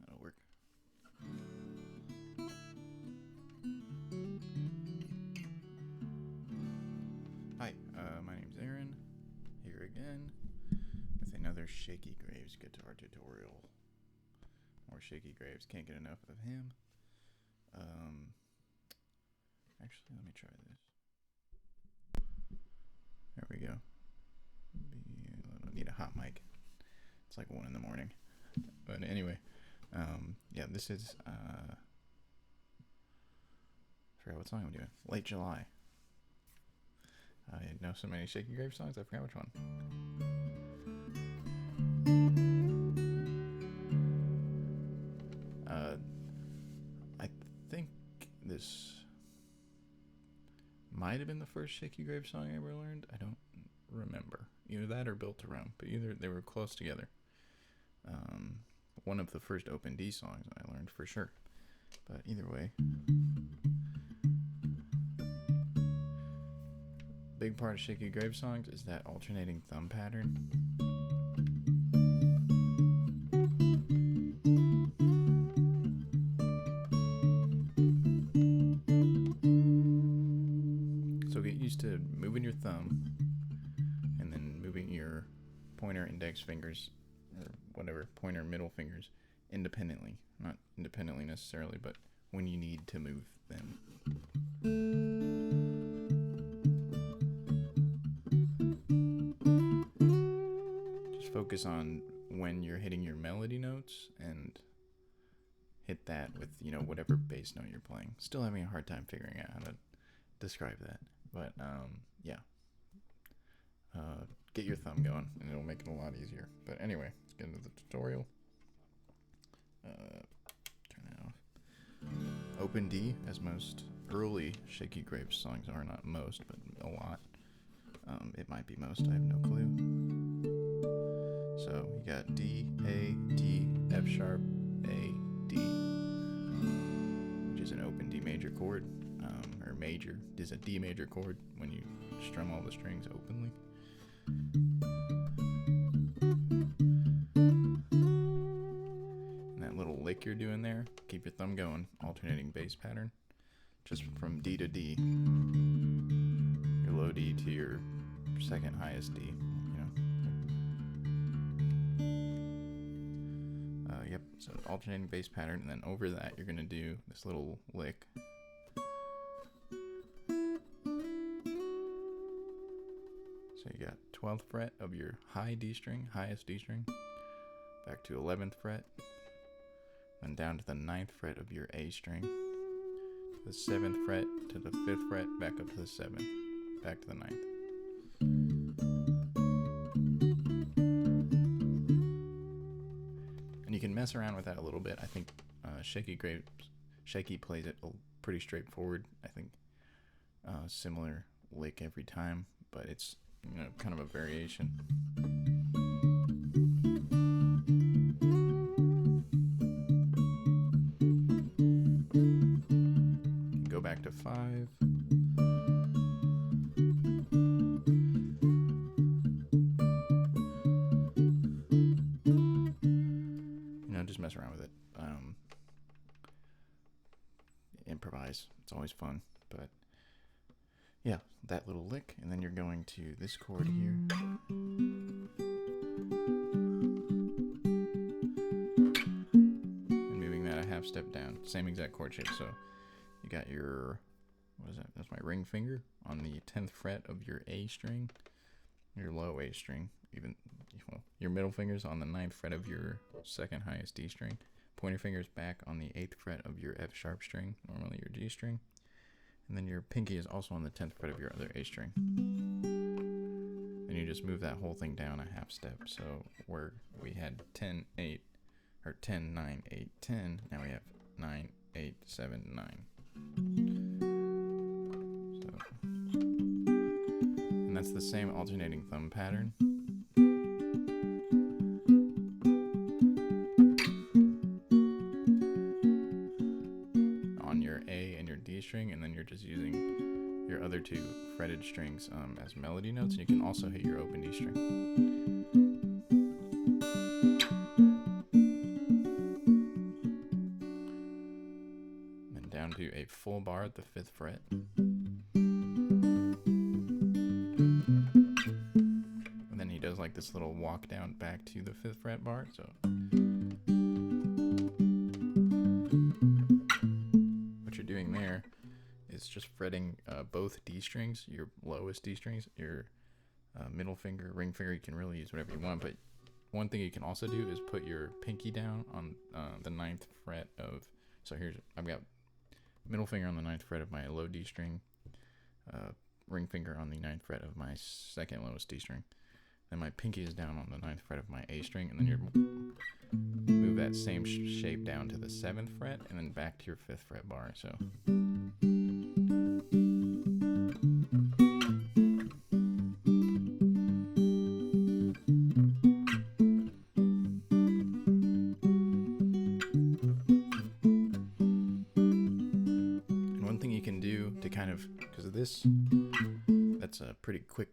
That'll work. Hi, my name's Aaron, here again with another Shakey Graves guitar tutorial. More Shakey Graves, can't get enough of him. Actually, let me try this. There we go. I don't need a hot mic. It's like 1 in the morning. But anyway, yeah, this is, I forgot what song I'm doing. Late July. I know so many Shakey Graves songs, I forgot which one. I think this might have been the first Shakey Graves song I ever learned. I don't remember. Either that or Built to Rome, but either they were close together. One of the first open D songs I learned for sure. But either way, big part of Shakey Graves songs is that alternating thumb pattern. So get used to moving your thumb and then moving your pointer, index fingers, or whatever, pointer, middle fingers independently. Not independently necessarily, but when you need to move them. Just focus on when you're hitting your melody notes and hit that with, whatever bass note you're playing. Still having a hard time figuring out how to describe that. But, yeah. Get your thumb going, and it'll make it a lot easier. But anyway, let's get into the tutorial. Turn it off. Open D, as most early Shakey Graves songs are. Not most, but a lot. It might be most, I have no clue. So you got D, A, D, F sharp, A, D, which is an open D major chord, or major. It is a D major chord when you strum all the strings openly. And that little lick you're doing there, keep your thumb going, alternating bass pattern, just from D to D, your low D to your second highest D, Yep, so alternating bass pattern, and then over that you're going to do this little lick. So you got 12th fret of your high D string, highest D string, back to 11th fret, then down to the 9th fret of your A string, to the 7th fret, to the 5th fret, back up to the 7th, back to the 9th. And you can mess around with that a little bit. I think Shakey plays it pretty straightforward. I think similar lick every time, but it's kind of a variation. Go back to 5. Just mess around with it. Improvise. It's always fun, but yeah, that little lick, and then you're going to this chord here. And moving that a half step down. Same exact chord shape. So you got your, what is that? That's my ring finger on the 10th fret of your A string, your low A string, your middle finger's on the 9th fret of your second highest D string. Pointer finger's back on the 8th fret of your F sharp string, normally your G string. And then your pinky is also on the 10th fret of your other A string. And you just move that whole thing down a half step. So where we had 10, 8, or 10, 9, 8, 10, now we have 9, 8, 7, 9. So, and that's the same alternating thumb pattern. On your A and your D string, and then you're just using your other two fretted strings as melody notes, and you can also hit your open D string. full bar at the 5th fret. Does like this little walk down back to the 5th fret bar. So what you're doing there is just fretting both D strings, your lowest D strings, your middle finger, ring finger. You can really use whatever you want, but one thing you can also do is put your pinky down on the 9th fret of, so here's, I've got middle finger on the 9th fret of my low D string, ring finger on the 9th fret of my second lowest D string. Then my pinky is down on the 9th fret of my A string, and then you move that same shape down to the 7th fret, and then back to your 5th fret bar. So. And one thing you can do to kind of, because of this, that's a pretty quick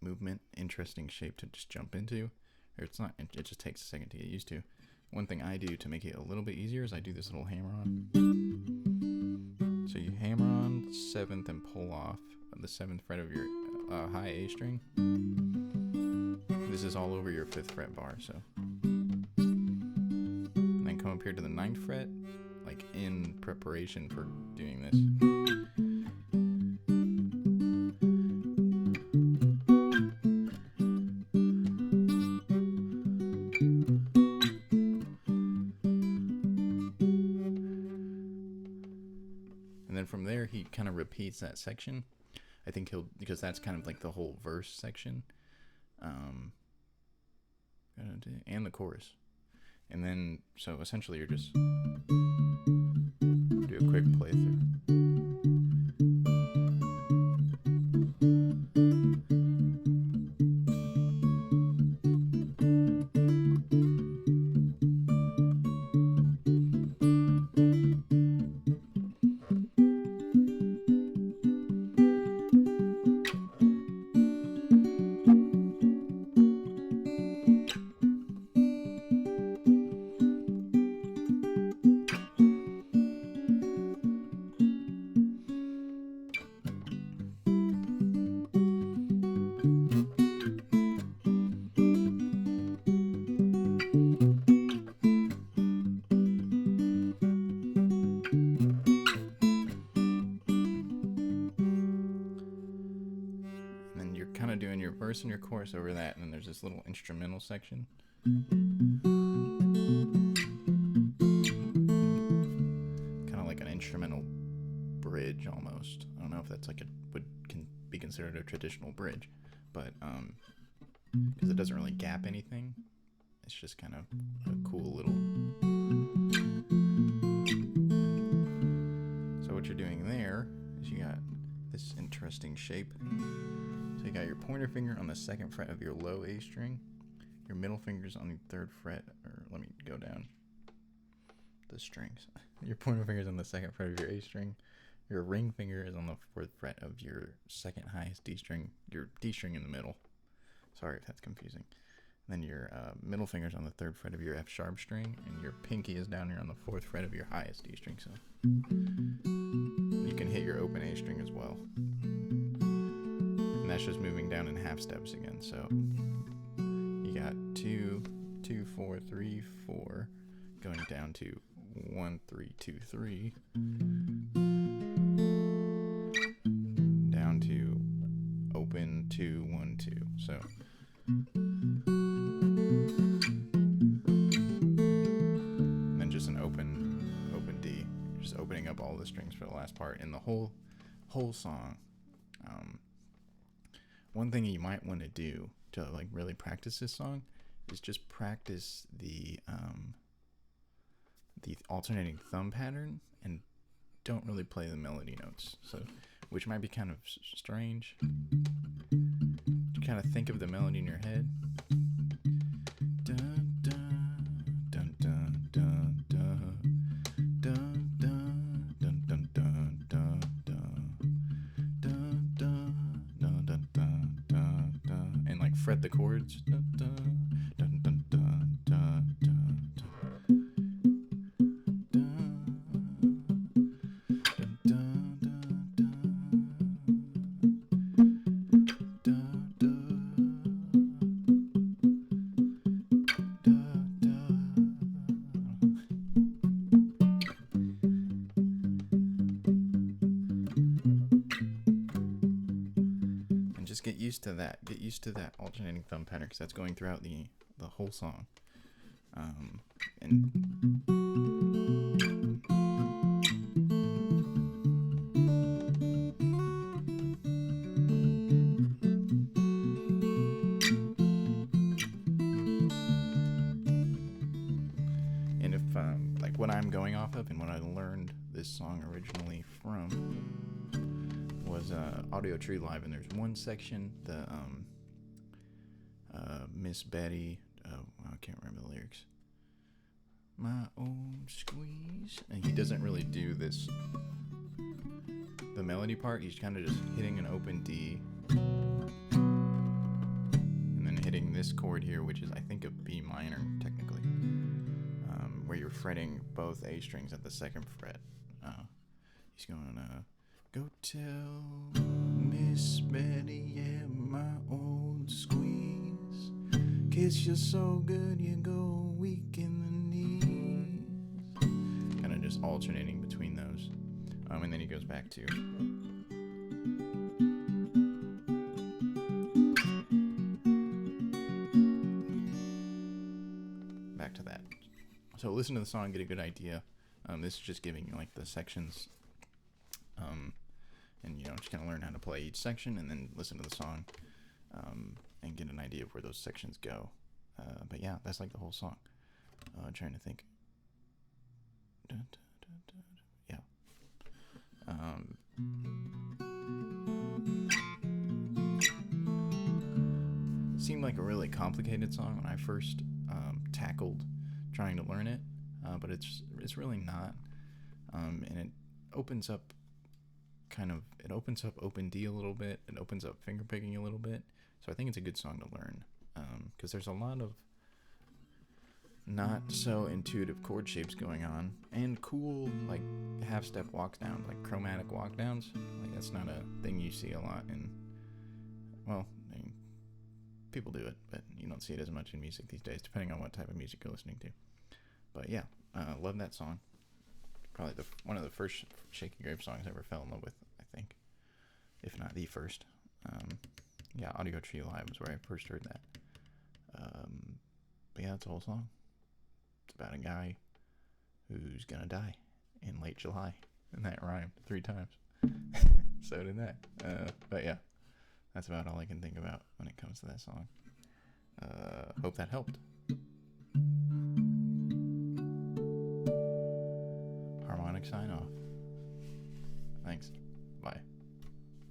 movement, interesting shape to just jump into, or it's not, it just takes a second to get used to. One thing I do to make it a little bit easier is I do this little hammer on. So you hammer on 7th and pull off the 7th fret of your high A string. This is all over your 5th fret bar, so. And then come up here to the 9th fret, like in preparation for doing this. From there, he kind of repeats that section. I think he'll, because that's kind of like the whole verse section, and the chorus. And then, so essentially, you're just do a quick playthrough. Doing your verse and your chorus over that, and then there's this little instrumental section. Kind of like an instrumental bridge almost. I don't know if that's like can be considered a traditional bridge, but because it doesn't really gap anything, it's just kind of a cool little. So what you're doing there is you got this interesting shape. So you got your pointer finger on the 2nd fret of your low A string, your middle finger's on the 3rd fret, or let me go down the strings. Your pointer finger's on the 2nd fret of your A string, your ring finger is on the 4th fret of your 2nd highest D string, your D string in the middle. Sorry if that's confusing. Then your middle finger's on the 3rd fret of your F sharp string, and your pinky is down here on the 4th fret of your highest D string. So you can hit your open A string as well. And that's just moving down in half steps again. So you got 2, 2, 4, 3, 4, going down to 1, 3, 2, 3, down to open 2, 1, 2. So and then just an open D, just opening up all the strings for the last part in the whole song. One thing you might want to do to like really practice this song is just practice the alternating thumb pattern and don't really play the melody notes. So, which might be kind of strange. You kind of think of the melody in your head. Dun, dun, dun, dun, dun, dun, dun, dun, dun, dun, dun, dun, dun, dun, dun, dun, dun, dun, dun, and like fret the chords. Dun, dun, dun, dun, dun, dun, dun, dun, dun, dun, dun. used to that. Get used to that alternating thumb pattern, because that's going throughout the whole song. And if like what I'm going off of and what I learned this song originally from was Audio Tree Live, and there's one section, the Miss Betty, I can't remember the lyrics. My own squeeze, and he doesn't really do this, the melody part. He's kind of just hitting an open D and then hitting this chord here, which is I think a B minor technically, where you're fretting both A strings at the second fret. He's going go tell Miss Betty, yeah, my old squeeze, kiss you so good you go weak in the knees. Kind of just alternating between those. And then he goes back to that. So listen to the song, get a good idea. This is just giving you like the sections, and just kind of learn how to play each section, and then listen to the song, and get an idea of where those sections go. But yeah, that's like the whole song. Trying to think. Yeah. Seemed like a really complicated song when I first tackled trying to learn it, but it's really not. And it opens up open D a little bit. It opens up finger picking a little bit. So I think it's a good song to learn, because there's a lot of not so intuitive chord shapes going on, and cool like half step walk downs, like chromatic walk downs. Like that's not a thing you see a lot in, well, I mean, people do it, but you don't see it as much in music these days, depending on what type of music you're listening to. But yeah, love that song. Probably one of the first Shakey Graves songs I ever fell in love with, I think, if not the first. Yeah, Audio Tree Live was where I first heard that. But yeah, it's a whole song. It's about a guy who's gonna die in late July, and that rhymed 3 times. So did that. But yeah, that's about all I can think about when it comes to that song. Hope that helped.